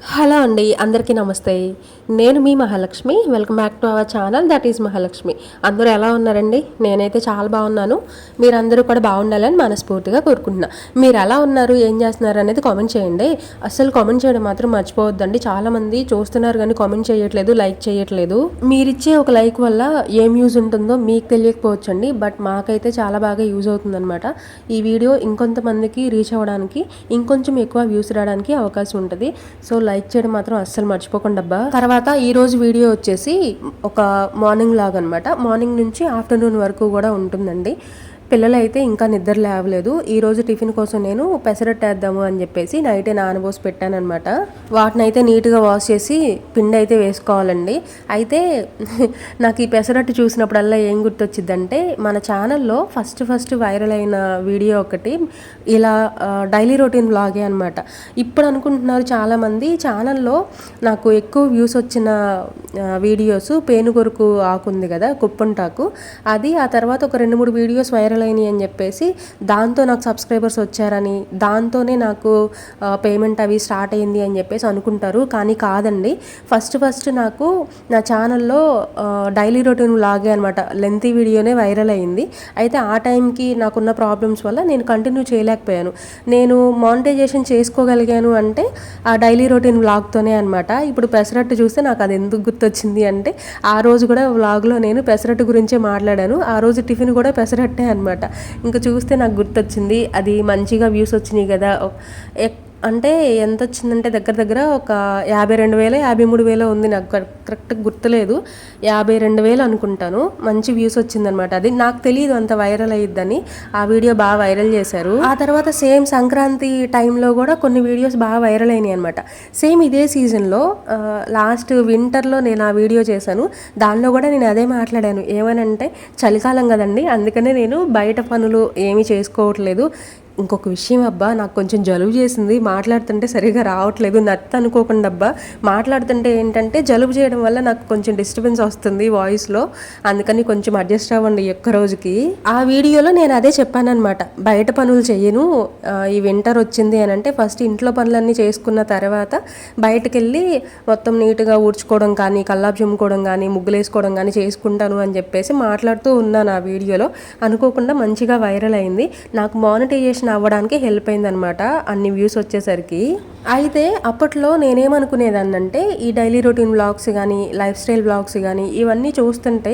Hello అండి, అందరికీ నమస్తే. నేను మీ Mahalakshmi. Welcome back to our channel that is Mahalakshmi. అందరూ ఎలా ఉన్నారండి? నేనైతే చాలా బాగున్నాను. మీరందరూ కూడా బాగుండాలని మనస్ఫూర్తిగా కోరుకుంటున్నా. మీరు ఎలా ఉన్నారు, ఏం చేస్తున్నారు అనేది కామెంట్ చేయండి. అస్సలు కామెంట్ చేయడం మాత్రం మర్చిపోవద్దండి. చాలామంది చూస్తున్నారు కానీ కామెంట్ చేయట్లేదు, లైక్ చేయట్లేదు. మీరిచ్చే ఒక లైక్ వల్ల ఏం యూజ్ ఉంటుందో మీకు తెలియకపోవచ్చండి, బట్ మాకైతే చాలా బాగా యూజ్ అవుతుందన్నమాట. ఈ వీడియో ఇంకొంతమందికి రీచ్ అవ్వడానికి, ఇంకొంచెం ఎక్కువ వ్యూస్ రావడానికి అవకాశం ఉంటుంది. సో లైక్ చేయడం మాత్రం అస్సలు మర్చిపోకండి అబ్బా. తర్వాత ఈ రోజు వీడియో వచ్చేసి ఒక మార్నింగ్ లాగ్ అనమాట. మార్నింగ్ నుంచి ఆఫ్టర్నూన్ వరకు కూడా ఉంటుందండి. పిల్లలు అయితే ఇంకా నిద్ర లేవలేదు. ఈరోజు టిఫిన్ కోసం నేను పెసరట్టు వేద్దాము అని చెప్పేసి నైటే నానబోసి పెట్టానమాట. వాటిని అయితే నీట్గా వాష్ చేసి పిండి అయితే వేసుకోవాలండి. అయితే నాకు ఈ పెసరట్టు చూసినప్పుడల్లా ఏం గుర్తొచ్చిందంటే, మన ఛానల్లో ఫస్ట్ వైరల్ అయిన వీడియో ఒకటి ఇలా డైలీ రొటీన్ వ్లాగే అనమాట. ఇప్పుడు అనుకుంటున్నారు చాలామంది, ఛానల్లో నాకు ఎక్కువ వ్యూస్ వచ్చిన వీడియోస్ పేనుగొరుకు ఆకుంది కదా, కుప్పంటాకు, అది. ఆ తర్వాత ఒక 2-3 వీడియోస్ వైరల్ అయినాయి అని చెప్పేసి దాంతో నాకు సబ్స్క్రైబర్స్ వచ్చారని, దాంతోనే నాకు పేమెంట్ అవి స్టార్ట్ అయింది అని చెప్పేసి అనుకుంటారు. కానీ కాదండి. ఫస్ట్ నాకు నా ఛానల్లో డైలీ రొటీన్ వ్లాగే అనమాట, లెంతీ వీడియోనే వైరల్ అయింది. అయితే ఆ టైంకి నాకున్న ప్రాబ్లమ్స్ వల్ల నేను కంటిన్యూ చేయలేకపోయాను. నేను మానిటైజేషన్ చేసుకోగలిగాను అంటే ఆ డైలీ రొటీన్ వ్లాగ్తోనే అనమాట. ఇప్పుడు పెసరట్టు చూస్తే నాకు అది ఎందుకు గుర్తొచ్చింది అంటే, ఆ రోజు కూడా వ్లాగ్లో నేను పెసరట్టు గురించే మాట్లాడాను. ఆ రోజు టిఫిన్ కూడా పెసరట్టే అనమాట. ఇంకా చూస్తే నాకు గుర్తొచ్చింది, అది మంచిగా వ్యూస్ వచ్చినాయి కదా. అంటే ఎంత వచ్చిందంటే దగ్గర ఒక 52,000 53,000 ఉంది. నాకు కరెక్ట్గా గుర్తులేదు, 52,000 అనుకుంటాను. మంచి వ్యూస్ వచ్చిందనమాట. అది నాకు తెలియదు అంత వైరల్ అయ్యిద్దని. ఆ వీడియో బాగా వైరల్ చేశారు. ఆ తర్వాత సేమ్ సంక్రాంతి టైంలో కూడా కొన్ని వీడియోస్ బాగా వైరల్ అయినాయి అనమాట. సేమ్ ఇదే సీజన్లో లాస్ట్ వింటర్లో నేను ఆ వీడియో చేశాను. దానిలో కూడా నేను అదే మాట్లాడాను. ఏమనంటే, చలికాలం కదండి, అందుకనే నేను బయట పనులు ఏమీ చేసుకోవట్లేదు. ఇంకొక విషయం అబ్బా, నాకు కొంచెం జలుబు చేసింది, మాట్లాడుతుంటే సరిగా రావట్లేదు. నత్త అనుకోకుండా అబ్బా, మాట్లాడుతుంటే ఏంటంటే జలుబు చేయడం వల్ల నాకు కొంచెం డిస్టర్బెన్స్ వస్తుంది వాయిస్లో. అందుకని కొంచెం అడ్జస్ట్ అవ్వండి ఈ ఒక్క రోజుకి. ఆ వీడియోలో నేను అదే చెప్పానమాట, బయట పనులు చెయ్యను, ఈ వింటర్ వచ్చింది అని అంటే ఫస్ట్ ఇంట్లో పనులన్నీ చేసుకున్న తర్వాత బయటకు వెళ్ళి మొత్తం నీట్గా ఊడ్చుకోవడం కానీ, కల్లాపు చిమ్ముకోవడం కానీ, ముగ్గులు వేసుకోవడం కానీ చేసుకుంటాను అని చెప్పేసి మాట్లాడుతూ ఉన్నాను ఆ వీడియోలో. అనుకోకుండా మంచిగా వైరల్ అయింది. నాకు మానిటైజేషన్ అవ్వడానికి హెల్ప్ అయిందనమాట అన్ని వ్యూస్ వచ్చేసరికి. అయితే అప్పట్లో నేనేమనుకునేదాన్నంటే, ఈ డైలీ రొటీన్ వ్లాగ్స్ కానీ, లైఫ్ స్టైల్ వ్లాగ్స్ కానీ ఇవన్నీ చూస్తుంటే,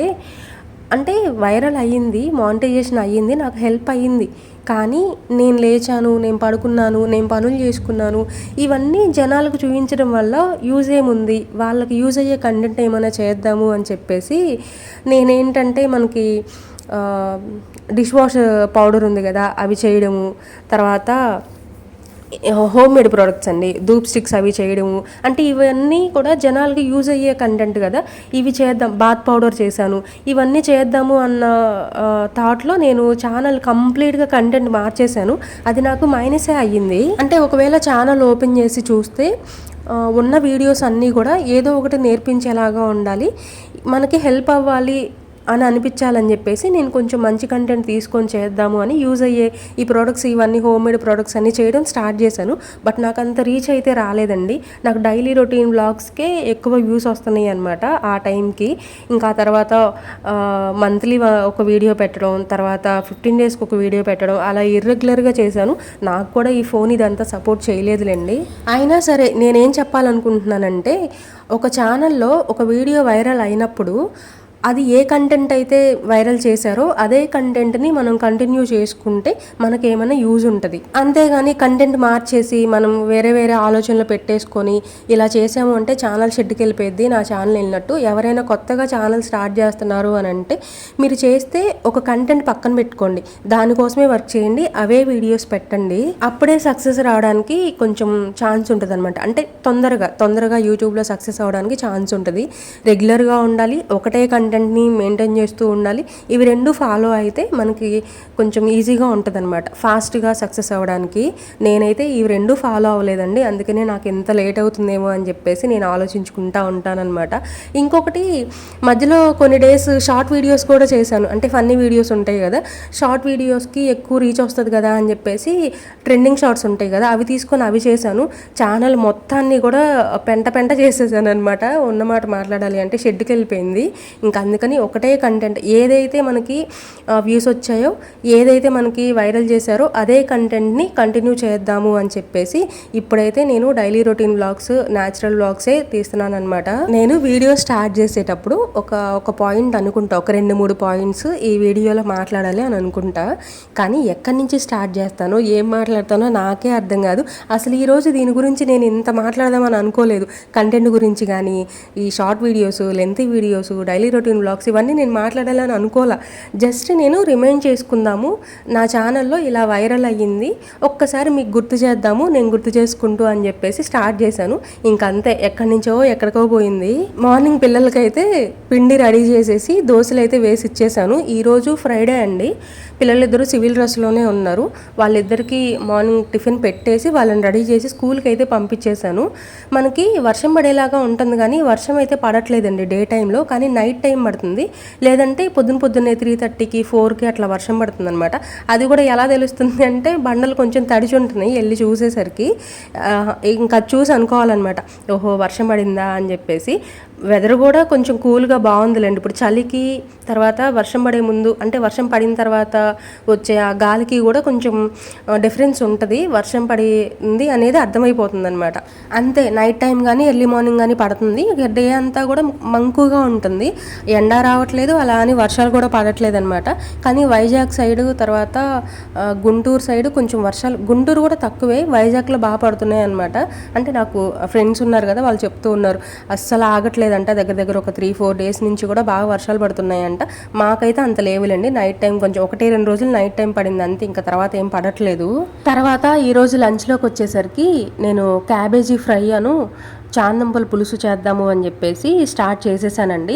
అంటే వైరల్ అయ్యింది, మానిటైజేషన్ అయ్యింది, నాకు హెల్ప్ అయ్యింది. కానీ నేను లేచాను, నేను పడుకున్నాను, నేను పనులు చేసుకున్నాను, ఇవన్నీ జనాలకు చూపించడం వల్ల యూజ్ ఏముంది, వాళ్ళకి యూజ్ అయ్యే కంటెంట్ ఏమైనా చేద్దాము అని చెప్పేసి నేనేంటంటే, మనకి డిష్ వాష్ పౌడర్ ఉంది కదా, అవి చేయడము, తర్వాత హోమ్ మేడ్ ప్రోడక్ట్స్ అండి, ధూప్ స్టిక్స్ అవి చేయడము, అంటే ఇవన్నీ కూడా జనాలకి యూజ్ అయ్యే కంటెంట్ కదా, ఇవి చేద్దాం. బాత్ పౌడర్ చేశాను, ఇవన్నీ చేద్దాము అన్న థాట్లో నేను ఛానల్ కంప్లీట్గా కంటెంట్ మార్చేశాను. అది నాకు మైనసే అయ్యింది. అంటే ఒకవేళ ఛానల్ ఓపెన్ చేసి చూస్తే ఉన్న వీడియోస్ అన్నీ కూడా ఏదో ఒకటి నేర్పించేలాగా ఉండాలి, మనకి హెల్ప్ అవ్వాలి అని అనిపించాలని చెప్పేసి నేను కొంచెం మంచి కంటెంట్ తీసుకొని చేద్దాము అని యూజ్ అయ్యే ఈ ప్రోడక్ట్స్, ఇవన్నీ హోమ్ మేడ్ ప్రోడక్ట్స్ అన్నీ చేయడం స్టార్ట్ చేశాను. బట్ నాకు అంత రీచ్ అయితే రాలేదండి. నాకు డైలీ రొటీన్ వ్లాగ్స్కే ఎక్కువ వ్యూస్ వస్తున్నాయి అనమాట ఆ టైంకి. ఇంకా తర్వాత మంత్లీ ఒక వీడియో పెట్టడం, తర్వాత 15 డేస్కి ఒక వీడియో పెట్టడం, అలా ఇర్రెగ్యులర్గా చేశాను. నాకు కూడా ఈ ఫోన్ ఇదంతా సపోర్ట్ చేయలేదులేండి. అయినా సరే నేనేం చెప్పాలనుకుంటున్నానంటే, ఒక ఛానల్లో ఒక వీడియో వైరల్ అయినప్పుడు అది ఏ కంటెంట్ అయితే వైరల్ చేశారో అదే కంటెంట్ని మనం కంటిన్యూ చేసుకుంటే మనకేమైనా యూజ్ ఉంటుంది. అంతేగాని కంటెంట్ మార్చేసి మనం వేరే ఆలోచనలు పెట్టేసుకొని ఇలా చేసాము అంటే ఛానల్ షెడ్కి వెళ్ళిపోయింది, నా ఛానల్ వెళ్ళినట్టు. ఎవరైనా కొత్తగా ఛానల్ స్టార్ట్ చేస్తున్నారు అని అంటే మీరు చేస్తే ఒక కంటెంట్ పక్కన పెట్టుకోండి, దానికోసమే వర్క్ చేయండి, అవే వీడియోస్ పెట్టండి. అప్పుడే సక్సెస్ రావడానికి కొంచెం ఛాన్స్ ఉంటుంది అనమాట. అంటే తొందరగా యూట్యూబ్లో సక్సెస్ అవడానికి ఛాన్స్ ఉంటుంది. రెగ్యులర్గా ఉండాలి, ఒకటే కంటెంట్ కంటెంట్ని మెయింటైన్ చేస్తూ ఉండాలి. ఇవి రెండు ఫాలో అయితే మనకి కొంచెం ఈజీగా ఉంటుంది అనమాట, ఫాస్ట్గా సక్సెస్ అవ్వడానికి. నేనైతే ఇవి రెండు ఫాలో అవ్వలేదండి, అందుకనే నాకు ఎంత లేట్ అవుతుందేమో అని చెప్పేసి నేను ఆలోచించుకుంటా ఉంటానన్నమాట. ఇంకొకటి, మధ్యలో కొన్ని డేస్ షార్ట్ వీడియోస్ కూడా చేశాను. అంటే ఫన్నీ వీడియోస్ ఉంటాయి కదా, షార్ట్ వీడియోస్కి ఎక్కువ రీచ్ వస్తుంది కదా అని చెప్పేసి ట్రెండింగ్ షార్ట్స్ ఉంటాయి కదా, అవి తీసుకొని అవి చేశాను. ఛానల్ మొత్తాన్ని కూడా పెంట చేసేసాను అనమాట. ఉన్నమాట మాట్లాడాలి అంటే షెడ్కి వెళ్ళిపోయింది. ఇంకా అందుకని ఒకటే కంటెంట్, ఏదైతే మనకి వ్యూస్ వచ్చాయో, ఏదైతే మనకి వైరల్ చేశారో అదే కంటెంట్ని కంటిన్యూ చేద్దాము అని చెప్పేసి ఇప్పుడైతే నేను డైలీ రొటీన్ వ్లాగ్స్, న్యాచురల్ వ్లాగ్సే తీస్తున్నాను అనమాట. నేను వీడియో స్టార్ట్ చేసేటప్పుడు ఒక పాయింట్ అనుకుంటా, ఒక 2-3 పాయింట్స్ ఈ వీడియోలో మాట్లాడాలి అని అనుకుంటా. కానీ ఎక్కడి నుంచి స్టార్ట్ చేస్తానో, ఏం మాట్లాడతానో నాకే అర్థం కాదు. అసలు ఈరోజు దీని గురించి నేను ఇంత మాట్లాడదామని అనుకోలేదు. కంటెంట్ గురించి కానీ, ఈ short videos, lengthy videos, daily routine vlogs ఇవన్నీ నేను మాట్లాడాలని అనుకోలే. జస్ట్ నేను రిమైండ్ చేసుకుందాము, నా ఛానల్లో ఇలా వైరల్ అయ్యింది, ఒక్కసారి మీకు గుర్తు చేద్దాము, నేను గుర్తు చేసుకుంటూ అని చెప్పేసి స్టార్ట్ చేశాను. ఇంకంతే, ఎక్కడి నుంచో ఎక్కడికో పోయింది. మార్నింగ్ పిల్లలకైతే పిండి రెడీ చేసేసి దోశలు అయితే వేసి ఇచ్చేసాను. ఈరోజు ఫ్రైడే అండి, పిల్లలిద్దరూ సివిల్ డ్రెస్లోనే ఉన్నారు. వాళ్ళిద్దరికీ మార్నింగ్ టిఫిన్ పెట్టేసి వాళ్ళని రెడీ చేసి స్కూల్కి అయితే పంపించేశాను. మనకి వర్షం పడేలాగా ఉంటుంది కానీ వర్షం అయితే పడట్లేదండి డే టైంలో, కానీ నైట్ టైం పడుతుంది. లేదంటే పొద్దున్నే 3:30కి 4కి అట్లా వర్షం పడుతుంది అనమాట. అది కూడా ఎలా తెలుస్తుంది అంటే బండలు కొంచెం తడిచి ఉంటున్నాయి, వెళ్ళి చూసేసరికి ఇంకా చూసి అనుకోవాలన్నమాట, ఓహో వర్షం పడిందా అని చెప్పేసి. వెదర్ కూడా కొంచెం కూల్గా బాగుందిలేండి. ఇప్పుడు చలికి తర్వాత వర్షం పడే ముందు, అంటే వర్షం పడిన తర్వాత వచ్చే ఆ గాలికి కూడా కొంచెం డిఫరెన్స్ ఉంటుంది. వర్షం పడింది అనేది అర్థమైపోతుంది అనమాట. అంతే, నైట్ టైం కానీ ఎర్లీ మార్నింగ్ కానీ పడుతుంది. డే అంతా కూడా మంకుగా ఉంటుంది, ఎండ రావట్లేదు, అలా అని వర్షాలు కూడా పడట్లేదు అనమాట. కానీ వైజాగ్ సైడు, తర్వాత గుంటూరు సైడు కొంచెం వర్షాలు, గుంటూరు కూడా తక్కువే, వైజాగ్లో బాగా పడుతున్నాయి అనమాట. అంటే నాకు ఫ్రెండ్స్ ఉన్నారు కదా, వాళ్ళు చెప్తూ ఉన్నారు అస్సలు ఆగట్లేదంట, దగ్గర ఒక 3-4 డేస్ నుంచి కూడా బాగా వర్షాలు పడుతున్నాయంట. మాకైతే అంత లేవులేండి, నైట్ టైం కొంచెం 1-2 రోజులు నైట్ టైం పడింది అంతే, ఇంకా తర్వాత ఏం పడట్లేదు. తర్వాత ఈరోజు లంచ్లోకి వచ్చేసరికి నేను క్యాబేజీ ఫ్రై చాందంపుల పులుసు చేద్దాము అని చెప్పేసి స్టార్ట్ చేసేసానండి.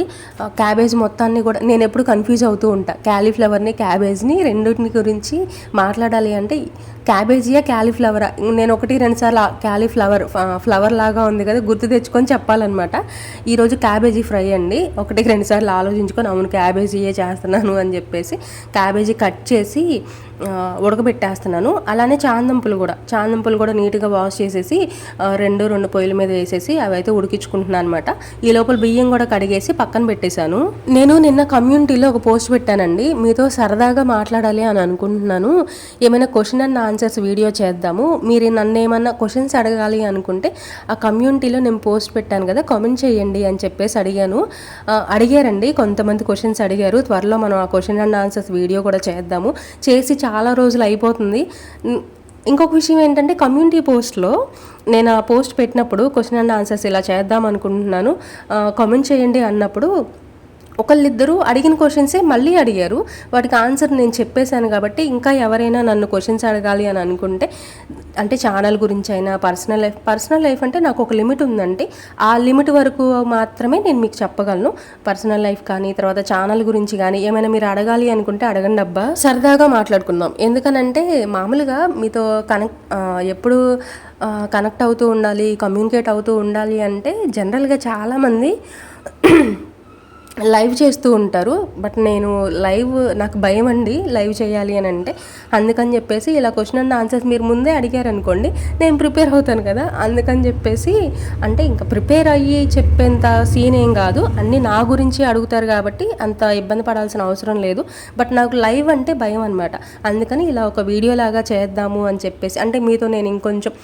క్యాబేజ్ మొత్తాన్ని కూడా నేను ఎప్పుడు కన్ఫ్యూజ్ అవుతూ ఉంటా, క్యాలీఫ్లవర్ని క్యాబేజ్ని రెండింటిని గురించి మాట్లాడాలి అంటే క్యాబేజీయా క్యాలీఫ్లవరా, నేను 1-2 సార్లు ఫ్లవర్ లాగా ఉంది కదా గుర్తు తెచ్చుకొని చెప్పాలన్నమాట. ఈరోజు క్యాబేజీ ఫ్రై అండి. 1-2 సార్లు ఆలోచించుకొని అవును క్యాబేజీయే చేస్తున్నాను అని చెప్పేసి క్యాబేజీ కట్ చేసి ఉడకబెట్టేస్తున్నాను. అలానే చాందంపులు కూడా నీట్గా వాష్ చేసేసి 2 పొయ్యిల మీద వేసేసి అవి అయితే ఉడికించుకుంటున్నాను అనమాట. ఈ లోపల బియ్యం కూడా కడిగేసి పక్కన పెట్టేశాను. నేను నిన్న కమ్యూనిటీలో ఒక పోస్ట్ పెట్టానండి, మీతో సరదాగా మాట్లాడాలి అని అనుకుంటున్నాను, ఏమైనా క్వశ్చన్ అండ్ ఆన్సర్స్ వీడియో చేద్దాము, మీరు నన్ను ఏమన్నా క్వశ్చన్స్ అడగాలి అనుకుంటే ఆ కమ్యూనిటీలో నేను పోస్ట్ పెట్టాను కదా, కామెంట్ చేయండి అని చెప్పేసి అడిగారండి. కొంతమంది క్వశ్చన్స్ అడిగారు. త్వరలో మనం ఆ క్వశ్చన్ అండ్ ఆన్సర్స్ వీడియో కూడా చేద్దాము, చేసి చాలా రోజులు అయిపోతుంది. ఇంకొక విషయం ఏంటంటే, కమ్యూనిటీ పోస్ట్లో నేను ఆ పోస్ట్ పెట్టినప్పుడు క్వశ్చన్ అండ్ ఆన్సర్స్ ఇలా చేద్దాం అనుకుంటున్నాను, కామెంట్ చేయండి అన్నప్పుడు ఒకళ్ళిద్దరూ అడిగిన క్వశ్చన్సే మళ్ళీ అడిగారు. వాటికి ఆన్సర్ నేను చెప్పేశాను కాబట్టి ఇంకా ఎవరైనా నన్ను క్వశ్చన్స్ అడగాలి అని అనుకుంటే, అంటే ఛానల్ గురించి అయినా, పర్సనల్ లైఫ్ అంటే నాకు ఒక లిమిట్ ఉందండి, ఆ లిమిట్ వరకు మాత్రమే నేను మీకు చెప్పగలను. పర్సనల్ లైఫ్ కానీ తర్వాత ఛానల్ గురించి కానీ ఏమైనా మీరు అడగాలి అనుకుంటే అడగండి అబ్బా, సరదాగా మాట్లాడుకుందాం. ఎందుకనంటే మామూలుగా మీతో ఎప్పుడు కనెక్ట్ అవుతూ ఉండాలి, కమ్యూనికేట్ అవుతూ ఉండాలి అంటే జనరల్గా చాలామంది లైవ్ చేస్తూ ఉంటారు. బట్ నాకు భయం అండి లైవ్ చేయాలి అని అంటే. అందుకని చెప్పేసి ఇలా క్వశ్చన్ అండ్ ఆన్సర్స్ మీరు ముందే అడిగారనుకోండి, నేను ప్రిపేర్ అవుతాను కదా, అందుకని చెప్పేసి అంటే ఇంకా ప్రిపేర్ అయ్యి చెప్పేంత సీన్ ఏం కాదు, అన్నీ నా గురించి అడుగుతారు కాబట్టి అంత ఇబ్బంది పడాల్సిన అవసరం లేదు. బట్ నాకు లైవ్ అంటే భయం అనమాట. అందుకని ఇలా ఒక వీడియో లాగా చేద్దాము అని చెప్పేసి, అంటే మీతో నేను ఇంకొంచెం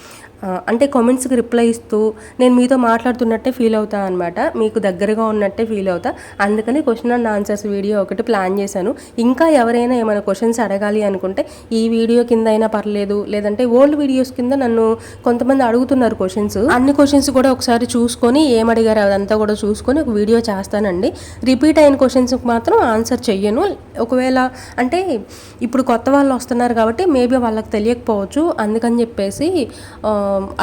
అంటే కామెంట్స్కి రిప్లై ఇస్తూ నేను మీతో మాట్లాడుతున్నట్టే ఫీల్ అవుతా అనమాట, మీకు దగ్గరగా ఉన్నట్టే ఫీల్ అవుతా. అందుకని క్వశ్చన్ అండ్ ఆన్సర్స్ వీడియో ఒకటి ప్లాన్ చేశాను. ఇంకా ఎవరైనా ఏమైనా క్వశ్చన్స్ అడగాలి అనుకుంటే ఈ వీడియో కింద అయినా పర్లేదు, లేదంటే ఓల్డ్ వీడియోస్ కింద నన్ను కొంతమంది అడుగుతున్నారు క్వశ్చన్స్, అన్ని క్వశ్చన్స్ కూడా ఒకసారి చూసుకొని ఏమడిగారు అదంతా కూడా చూసుకొని ఒక వీడియో చేస్తానండి. రిపీట్ అయిన క్వశ్చన్స్కి మాత్రం ఆన్సర్ చెయ్యను. ఒకవేళ అంటే ఇప్పుడు కొత్త వాళ్ళు వస్తున్నారు కాబట్టి మేబీ వాళ్ళకి తెలియకపోవచ్చు, అందుకని చెప్పేసి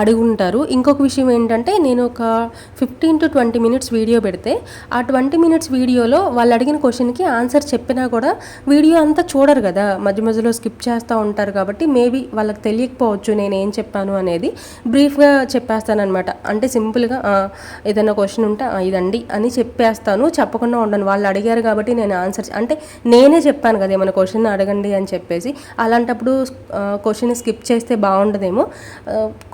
అడుగుంటారు. ఇంకొక విషయం ఏంటంటే నేను ఒక 15 to 20 మినిట్స్ వీడియో పెడితే ఆ 20 మినిట్స్ వీడియోలో వాళ్ళు అడిగిన క్వశ్చన్కి ఆన్సర్ చెప్పినా కూడా వీడియో అంతా చూడరు కదా, మధ్య మధ్యలో స్కిప్ చేస్తూ ఉంటారు. కాబట్టి మేబీ వాళ్ళకి తెలియకపోవచ్చు నేను ఏం చెప్పాను అనేది. బ్రీఫ్గా చెప్పేస్తానమాట. అంటే సింపుల్గా ఏదైనా క్వశ్చన్ ఉంటే ఇదండి అని చెప్పేస్తాను, చెప్పకుండా ఉండను. వాళ్ళు అడిగారు కాబట్టి నేను ఆన్సర్ అంటే నేనే చెప్పాను కదా ఏమైనా క్వశ్చన్ అడగండి అని చెప్పేసి. అలాంటప్పుడు క్వశ్చన్ స్కిప్ చేస్తే బాగుండదేమో.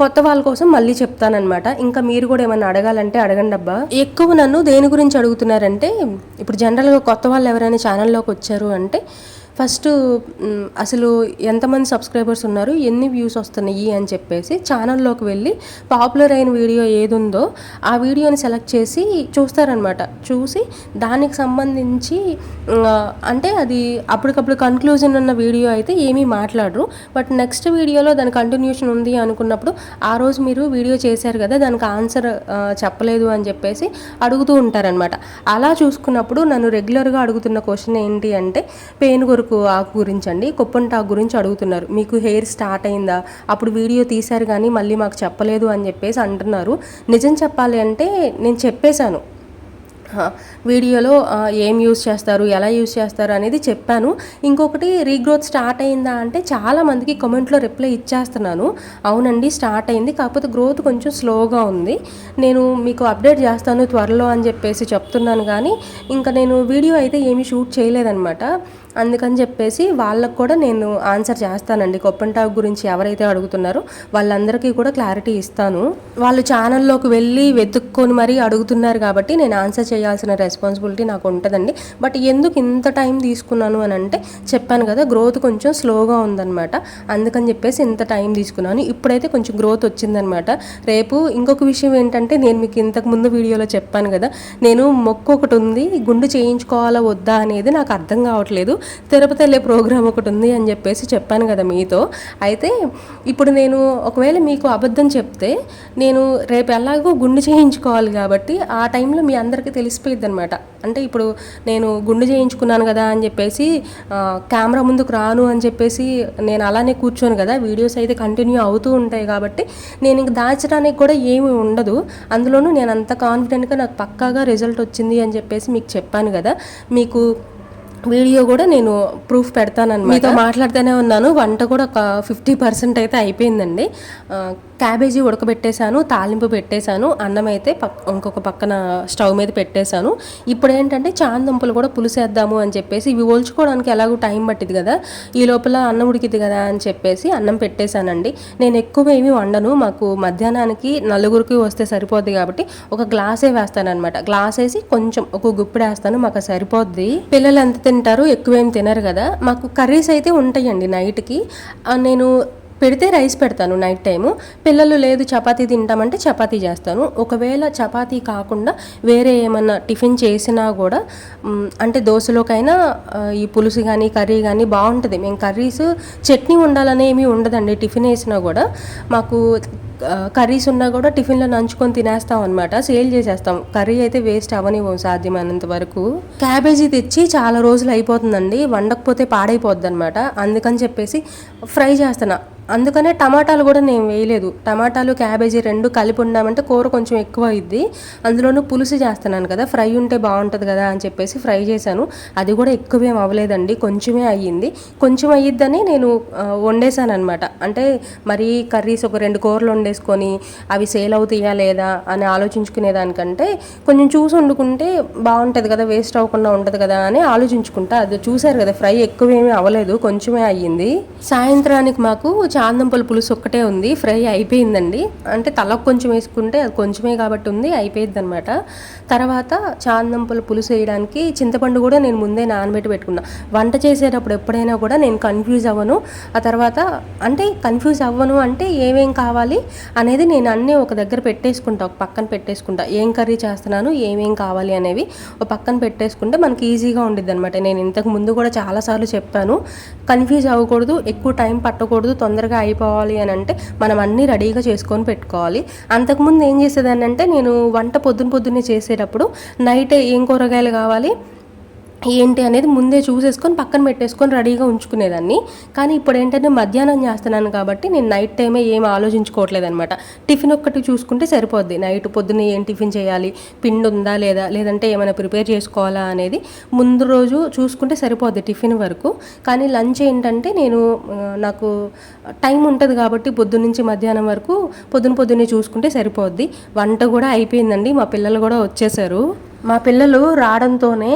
కొత్త వాళ్ళ కోసం మళ్ళీ చెప్తానమాట. ఇంకా మీరు కూడా ఏమైనా అడగాలంటే అడగండి అబ్బా. ఎక్కువ నన్ను దేని గురించి అడుగుతున్నారంటే, ఇప్పుడు జనరల్గా కొత్త వాళ్ళు ఎవరైనా ఛానల్లోకి వచ్చారు అంటే ఫస్ట్ అసలు ఎంతమంది సబ్స్క్రైబర్స్ ఉన్నారు, ఎన్ని వ్యూస్ వస్తున్నాయి అని చెప్పేసి ఛానల్లోకి వెళ్ళి పాపులర్ అయిన వీడియో ఏది ఉందో ఆ వీడియోని సెలెక్ట్ చేసి చూస్తారనమాట. చూసి దానికి సంబంధించి అంటే అది అప్పటికప్పుడు కన్క్లూజన్ ఉన్న వీడియో అయితే ఏమీ మాట్లాడరు. బట్ నెక్స్ట్ వీడియోలో దాని కంటిన్యూషన్ ఉంది అనుకున్నప్పుడు ఆ రోజు మీరు వీడియో చేశారు కదా దానికి ఆన్సర్ చెప్పలేదు అని చెప్పేసి అడుగుతూ ఉంటారనమాట. అలా చూసుకున్నప్పుడు నన్ను రెగ్యులర్గా అడుగుతున్న క్వశ్చన్ ఏంటి అంటే పేనుగొరుకు ఆకు గురించి అండి, కొప్పంటాకు గురించి అడుగుతున్నారు. మీకు హెయిర్ స్టార్ట్ అయిందా, అప్పుడు వీడియో తీశారు కానీ మళ్ళీ మాకు చెప్పలేదు అని చెప్పేసి అంటున్నారు. నిజం చెప్పాలి అంటే నేను చెప్పేశాను వీడియోలో ఏం యూస్ చేస్తారు, ఎలా యూస్ చేస్తారు అనేది చెప్పాను. ఇంకొకటి రీగ్రోత్ స్టార్ట్ అయిందా అంటే చాలామందికి కామెంట్లో రిప్లై ఇచ్చేస్తున్నాను. అవునండి స్టార్ట్ అయింది, కాకపోతే గ్రోత్ కొంచెం స్లోగా ఉంది, నేను మీకు అప్డేట్ చేస్తాను త్వరలో అని చెప్పేసి చెప్తున్నాను. కానీ ఇంకా నేను వీడియో అయితే ఏమీ షూట్ చేయలేదన్నమాట. అందుకని చెప్పేసి వాళ్ళకు కూడా నేను ఆన్సర్ చేస్తానండి. కొప్పంటాకు గురించి ఎవరైతే అడుగుతున్నారో వాళ్ళందరికీ కూడా క్లారిటీ ఇస్తాను. వాళ్ళు ఛానల్లోకి వెళ్ళి వెతుక్కొని మరీ అడుగుతున్నారు కాబట్టి నేను ఆన్సర్ చేయాల్సిన రెస్పాన్సిబిలిటీ నాకు ఉంటుందండి. బట్ ఎందుకు ఇంత టైం తీసుకున్నాను అని అంటే చెప్పాను కదా గ్రోత్ కొంచెం స్లోగా ఉందన్నమాట. అందుకని చెప్పేసి ఇంత టైం తీసుకున్నాను. ఇప్పుడైతే కొంచెం గ్రోత్ వచ్చిందనమాట. రేపు ఇంకొక విషయం ఏంటంటే నేను మీకు ఇంతకు ముందు వీడియోలో చెప్పాను కదా, నేను మొక్కు ఒకటి ఉంది, గుండు చేయించుకోవాలా వద్దా అనేది నాకు అర్థం కావట్లేదు. తిరుపతి వెళ్ళే ప్రోగ్రామ్ ఒకటి ఉంది అని చెప్పేసి చెప్పాను కదా మీతో. అయితే ఇప్పుడు నేను ఒకవేళ మీకు అబద్ధం చెప్తే నేను రేపు ఎలాగో గుండు చేయించుకోవాలి కాబట్టి ఆ టైంలో మీ అందరికీ తెలిసిపోయిద్ది అనమాట. అంటే ఇప్పుడు నేను గుండు చేయించుకున్నాను కదా అని చెప్పేసి కెమెరా ముందుకు రాను అని చెప్పేసి నేను అలానే కూర్చోను కదా, వీడియోస్ అయితే కంటిన్యూ అవుతూ ఉంటాయి కాబట్టి నేను ఇంక దాచడానికి కూడా ఏమి ఉండదు. అందులోనూ నేను అంత కాన్ఫిడెంట్గా నాకు పక్కాగా రిజల్ట్ వచ్చింది అని చెప్పేసి మీకు చెప్పాను కదా. మీకు వీడియో కూడా నేను ప్రూఫ్ పెడతానన్నమాట. మీతో మాట్లాడుతూనే ఉన్నాను. వంట కూడా ఒక 50% అయితే అయిపోయిందండి. క్యాబేజీ ఉడకబెట్టేశాను, తాలింపు పెట్టేశాను, అన్నం అయితే ఇంకొక పక్కన స్టవ్ మీద పెట్టేశాను. ఇప్పుడు ఏంటంటే చాందుంపలు కూడా పులుసేద్దాము అని చెప్పేసి ఇవి ఓల్చుకోవడానికి ఎలాగో టైం పట్టింది కదా, ఈ లోపల అన్నం ఉడికిద్ది కదా అని చెప్పేసి అన్నం పెట్టేశానండి. నేను ఎక్కువ ఏమీ వండను, మాకు మధ్యాహ్నానికి నలుగురికి వస్తే సరిపోద్ది కాబట్టి ఒక గ్లాసే వేస్తానమాట. గ్లాస్ వేసి కొంచెం ఒక గుప్పిడి వేస్తాను, మాకు సరిపోద్ది. పిల్లలు ఎంత తింటారు, ఎక్కువేం తినరు కదా. మాకు కర్రీస్ అయితే ఉంటాయండి నైట్కి. నేను పెడితే రైస్ పెడతాను నైట్ టైము. పిల్లలు లేదు చపాతీ తింటామంటే చపాతీ చేస్తాను. ఒకవేళ చపాతీ కాకుండా వేరే ఏమన్నా టిఫిన్ చేసినా కూడా అంటే దోశలోకైనా ఈ పులుసు కానీ కర్రీ కానీ బాగుంటుంది. మేము కర్రీస్ చట్నీ ఉండాలని ఏమీ ఉండదండి. టిఫిన్ వేసినా కూడా మాకు కర్రీస్ ఉన్నా కూడా టిఫిన్లో నంచుకొని తినేస్తాం అనమాట, సేల్ చేసేస్తాం. కర్రీ అయితే వేస్ట్ అవ్వనివ్వం సాధ్యమైనంత వరకు. క్యాబేజీ తెచ్చి చాలా రోజులు అయిపోతుందండి, వండకపోతే పాడైపోద్ది అనమాట. అందుకని చెప్పేసి ఫ్రై చేస్తున్నా. అందుకనే టమాటాలు కూడా నేను వేయలేదు. టమాటాలు క్యాబేజీ రెండు కలిపి ఉండామంటే కూర కొంచెం ఎక్కువ అయింది. అందులోనూ పులుసు చేస్తున్నాను కదా, ఫ్రై ఉంటే బాగుంటుంది కదా అని చెప్పేసి ఫ్రై చేశాను. అది కూడా ఎక్కువేం అవ్వలేదండి, కొంచెమే అయ్యింది. కొంచెం అయ్యిద్దని నేను వండేసాను అనమాట. అంటే మరీ కర్రీస్ ఒక 2 కూరలు వండేసుకొని అవి సేల్ అవుతాయా లేదా అని ఆలోచించుకునే దానికంటే కొంచెం చూసి వండుకుంటే బాగుంటుంది కదా, వేస్ట్ అవ్వకుండా ఉంటుంది కదా అని ఆలోచించుకుంటా. అది చూసారు కదా, ఫ్రై ఎక్కువేమీ అవ్వలేదు, కొంచెమే అయ్యింది. సాయంత్రానికి మాకు చాందంపల పులుసు ఒక్కటే ఉంది, ఫ్రై అయిపోయిందండి. అంటే తలకు కొంచెం వేసుకుంటే అది కొంచెమే కాబట్టి ఉంది, అయిపోయింది అనమాట. తర్వాత చాందంపల పులుసు వేయడానికి చింతపండు కూడా నేను ముందే నానబెట్టి పెట్టుకున్నా. వంట చేసేటప్పుడు ఎప్పుడైనా కూడా నేను కన్ఫ్యూజ్ అవ్వను. ఆ తర్వాత అంటే కన్ఫ్యూజ్ అవ్వను అంటే ఏమేం కావాలి అనేది నేను అన్నీ ఒక దగ్గర పెట్టేసుకుంటా, ఒక పక్కన పెట్టేసుకుంటా. ఏం కర్రీ చేస్తున్నాను, ఏమేం కావాలి అనేవి ఒక పక్కన పెట్టేసుకుంటే మనకి ఈజీగా ఉండిద్ది అనమాట. నేను ఇంతకు ముందు కూడా చాలాసార్లు చెప్పాను, కన్ఫ్యూజ్ అవ్వకూడదు, ఎక్కువ టైం పట్టకూడదు, తొందరగా అయిపోవాలి అని అంటే మనం అన్నీ రెడీగా చేసుకొని పెట్టుకోవాలి. అంతకుముందు ఏం చేసేదాన్ని అంటే నేను వంట పొద్దున్నే చేసేటప్పుడు నైట్ ఏం కూరగాయలు కావాలి, ఏంటి అనేది ముందే చూసేసుకొని పక్కన పెట్టేసుకొని రెడీగా ఉంచుకునేదాన్ని. కానీ ఇప్పుడు ఏంటంటే మధ్యాహ్నం చేస్తున్నాను కాబట్టి నేను నైట్ టైమే ఏం ఆలోచించుకోవట్లేదు అనమాట. టిఫిన్ ఒక్కటి చూసుకుంటే సరిపోద్ది. నైట్ పొద్దున్న ఏం టిఫిన్ చేయాలి, పిండి ఉందా లేదా, లేదంటే ఏమైనా ప్రిపేర్ చేసుకోవాలా అనేది ముందు రోజు చూసుకుంటే సరిపోద్ది టిఫిన్ వరకు. కానీ లంచ్ ఏంటంటే నేను నాకు టైం ఉంటుంది కాబట్టి పొద్దున్నుంచి మధ్యాహ్నం వరకు పొద్దున్నే చూసుకుంటే సరిపోద్ది. వంట కూడా అయిపోయిందండి, మా పిల్లలు కూడా వచ్చేసారు. మా పిల్లలు రావడంతోనే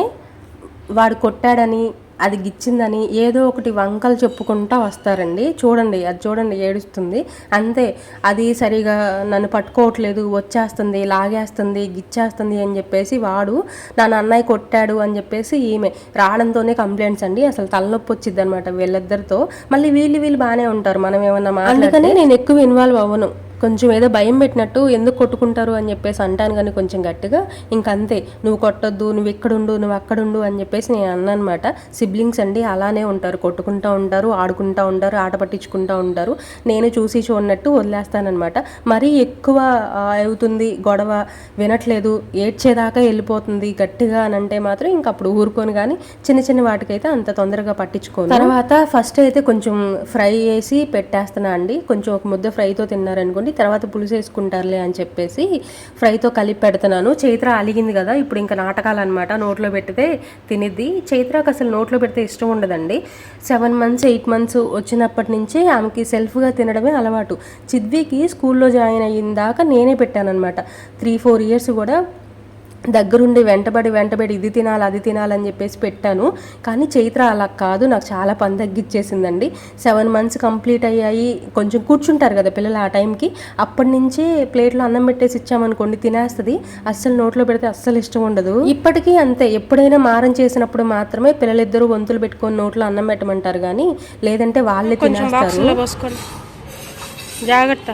వాడు కొట్టాడని, అది గిచ్చిందని ఏదో ఒకటి వంకలు చెప్పుకుంటూ వస్తారండి. చూడండి, అది చూడండి ఏడుస్తుంది అంతే. అది సరిగా నన్ను పట్టుకోవట్లేదు, వచ్చేస్తుంది, లాగేస్తుంది, గిచ్చేస్తుంది అని చెప్పేసి వాడు నన్ను అన్నయ్య కొట్టాడు అని చెప్పేసి ఈమె రావడంతోనే కంప్లైంట్స్ అండి. అసలు తలనొప్పి వచ్చింది అనమాట వీళ్ళిద్దరితో. మళ్ళీ వీళ్ళు బాగానే ఉంటారు, మనం ఏమన్నా అందుకని నేను ఎక్కువ ఇన్వాల్వ్ అవ్వను. కొంచెం ఏదో భయం పెట్టినట్టు ఎందుకు కొట్టుకుంటారు అని చెప్పేసి అంటాను, కానీ కొంచెం గట్టిగా ఇంకంతే, నువ్వు కొట్టొద్దు, నువ్వు ఇక్కడుండు, నువ్వు అక్కడుండు అని చెప్పేసి నేను అన్నమాట. సిబ్లింగ్స్ అండి అలానే ఉంటారు, కొట్టుకుంటూ ఉంటారు, ఆడుకుంటూ ఉంటారు, ఆట పట్టించుకుంటూ ఉంటారు. నేను చూసి చూడనట్టు వదిలేస్తానమాట. మరీ ఎక్కువ అవుతుంది గొడవ, వినట్లేదు, ఏడ్చేదాకా వెళ్ళిపోతుంది గట్టిగా అని అంటే మాత్రం ఇంక అప్పుడు ఊరుకొని, కానీ చిన్న వాటికైతే అంత తొందరగా పట్టించుకోను. తర్వాత ఫస్ట్ అయితే కొంచెం ఫ్రై చేసి పెట్టేస్తున్నా అండి. కొంచెం ఒక ముద్ద ఫ్రైతో తిన్నారనుకోండి, తర్వాత పులుసు వేసుకుంటారులే అని చెప్పేసి ఫ్రైతో కలిపి పెడుతున్నాను. చైత్ర అలిగింది కదా, ఇప్పుడు ఇంకా నాటకాలు అనమాట. నోట్లో పెడితే తినిద్ది. చైత్రకు అసలు నోట్లో పెడితే ఇష్టం ఉండదండి. 7 months 8 months వచ్చినప్పటి నుంచి ఆమెకి సెల్ఫ్గా తినడమే అలవాటు. చిద్వికి స్కూల్లో జాయిన్ అయిన దాకా నేనే పెట్టానమాట. 3-4 years కూడా దగ్గరుండి వెంటబడి ఇది తినాలి అది తినాలని చెప్పేసి పెట్టాను. కానీ చైత్ర అలా కాదు, నాకు చాలా పని తగ్గిచ్చేసిందండి. 7 months కంప్లీట్ అయ్యాయి, కొంచెం కూర్చుంటారు కదా పిల్లలు ఆ టైంకి. అప్పటి నుంచే ప్లేట్లో అన్నం పెట్టేసి ఇచ్చామనుకోండి తినేస్తుంది. అస్సలు నోట్లో పెడితే అస్సలు ఇష్టం ఉండదు. ఇప్పటికీ అంతే, ఎప్పుడైనా మారం చేసినప్పుడు మాత్రమే పిల్లలిద్దరూ వంతులు పెట్టుకొని నోట్లో అన్నం పెట్టమంటారు, కానీ లేదంటే వాళ్ళే తినేస్తారు. జాగ్రత్త.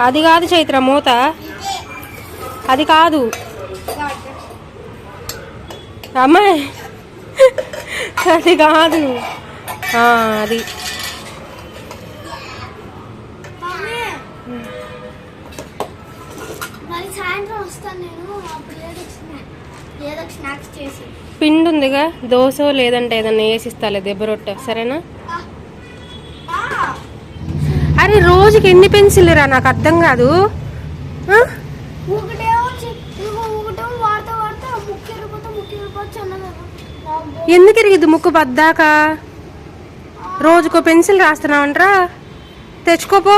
అది కాదు చైత్ర మూత, అది కాదు అమ్మాయి, అది కాదు, అది పిండి ఉందిగా, దోశ లేదంటే ఏదన్నా వేసిస్తాలే దెబ్బ రొట్టె, సరేనా? అరే రోజుకి ఎన్ని పెన్సిల్ రా, నాకు అర్థం కాదు. ఎందుకు ఇరిగిద్ది ముక్కు పద్దాక? రోజుకో పెన్సిల్ రాస్తున్నావంటరా, తెచ్చుకోపో.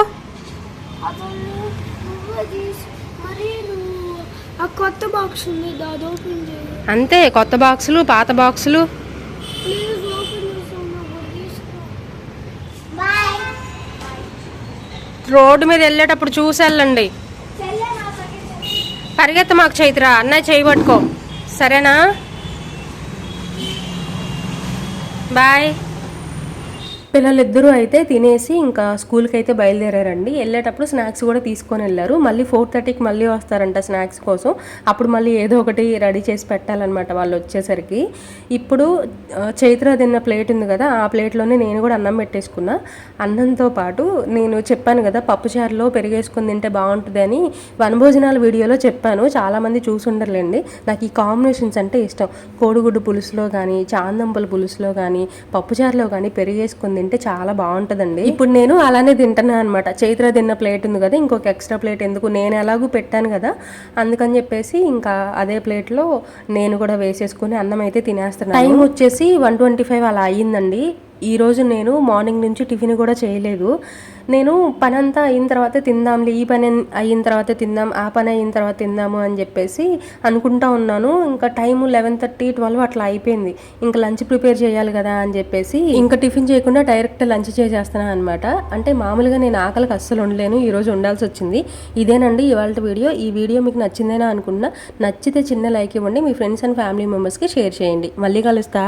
కొత్త బాక్స్ అంతే, కొత్త బాక్సులు పాత బాక్సులు. రోడ్డు మీద వెళ్ళేటప్పుడు చూసి వెళ్ళండి. పరిగెత్త మాకు చైత్ర, అన్నయ్య చేయి పట్టుకో, సరేనా? బాయ్. పిల్లలిద్దరూ అయితే తినేసి ఇంకా స్కూల్కి అయితే బయలుదేరారండి. వెళ్ళేటప్పుడు స్నాక్స్ కూడా తీసుకొని వెళ్ళారు. మళ్ళీ 4:30కి మళ్ళీ వస్తారంట స్నాక్స్ కోసం. అప్పుడు మళ్ళీ ఏదో ఒకటి రెడీ చేసి పెట్టాలన్నమాట వాళ్ళు వచ్చేసరికి. ఇప్పుడు చైత్ర తిన్న ప్లేట్ ఉంది కదా, ఆ ప్లేట్లోనే నేను కూడా అన్నం పెట్టేసుకున్నా. అన్నంతో పాటు నేను చెప్పాను కదా పప్పుచారులో పెరిగేసుకుని తింటే బాగుంటుంది అని వనభోజనాల వీడియోలో చెప్పాను. చాలామంది చూసుండర్లేండి. నాకు ఈ కాంబినేషన్స్ అంటే ఇష్టం. కోడిగుడ్డు పులుసులో కానీ, చాందంపుల పులుసులో కానీ, పప్పుచారులో కానీ పెరిగేసుకుని తింటే చాలా బాగుంటుందండి. ఇప్పుడు నేను అలానే తింటున్నాను అనమాట. చైత్ర తిన్న ప్లేట్ ఉంది కదా, ఇంకొక ఎక్స్ట్రా ప్లేట్ ఎందుకు, నేను ఎలాగూ పెట్టాను కదా అందుకని చెప్పేసి ఇంకా అదే ప్లేట్లో నేను కూడా వేసేసుకుని అన్నం అయితే తినేస్తున్నాను. టైం వచ్చేసి 1:25 అలా అయ్యిందండి. ఈరోజు నేను మార్నింగ్ నుంచి టిఫిన్ కూడా చేయలేదు. నేను పని అంతా అయిన తర్వాత తిందాంలే, ఈ పని అయిన తర్వాత తిందాం, ఆ పని అయిన తర్వాత తిందాము అని చెప్పేసి అనుకుంటా ఉన్నాను. ఇంకా టైము 11:30 12 అట్లా అయిపోయింది. ఇంకా లంచ్ ప్రిపేర్ చేయాలి కదా అని చెప్పేసి ఇంకా టిఫిన్ చేయకుండా డైరెక్ట్ లంచ్ చేసేస్తున్నాను అనమాట. అంటే మామూలుగా నేను ఆకలికి అస్సలు ఉండలేను, ఈరోజు ఉండాల్సి వచ్చింది. ఇదేనండి ఇవాళ వీడియో. ఈ వీడియో మీకు నచ్చిందేనా అనుకున్నా. నచ్చితే చిన్న లైక్ ఇవ్వండి, మీ ఫ్రెండ్స్ అండ్ ఫ్యామిలీ మెంబర్స్కి షేర్ చేయండి. మళ్ళీ కలుస్తా.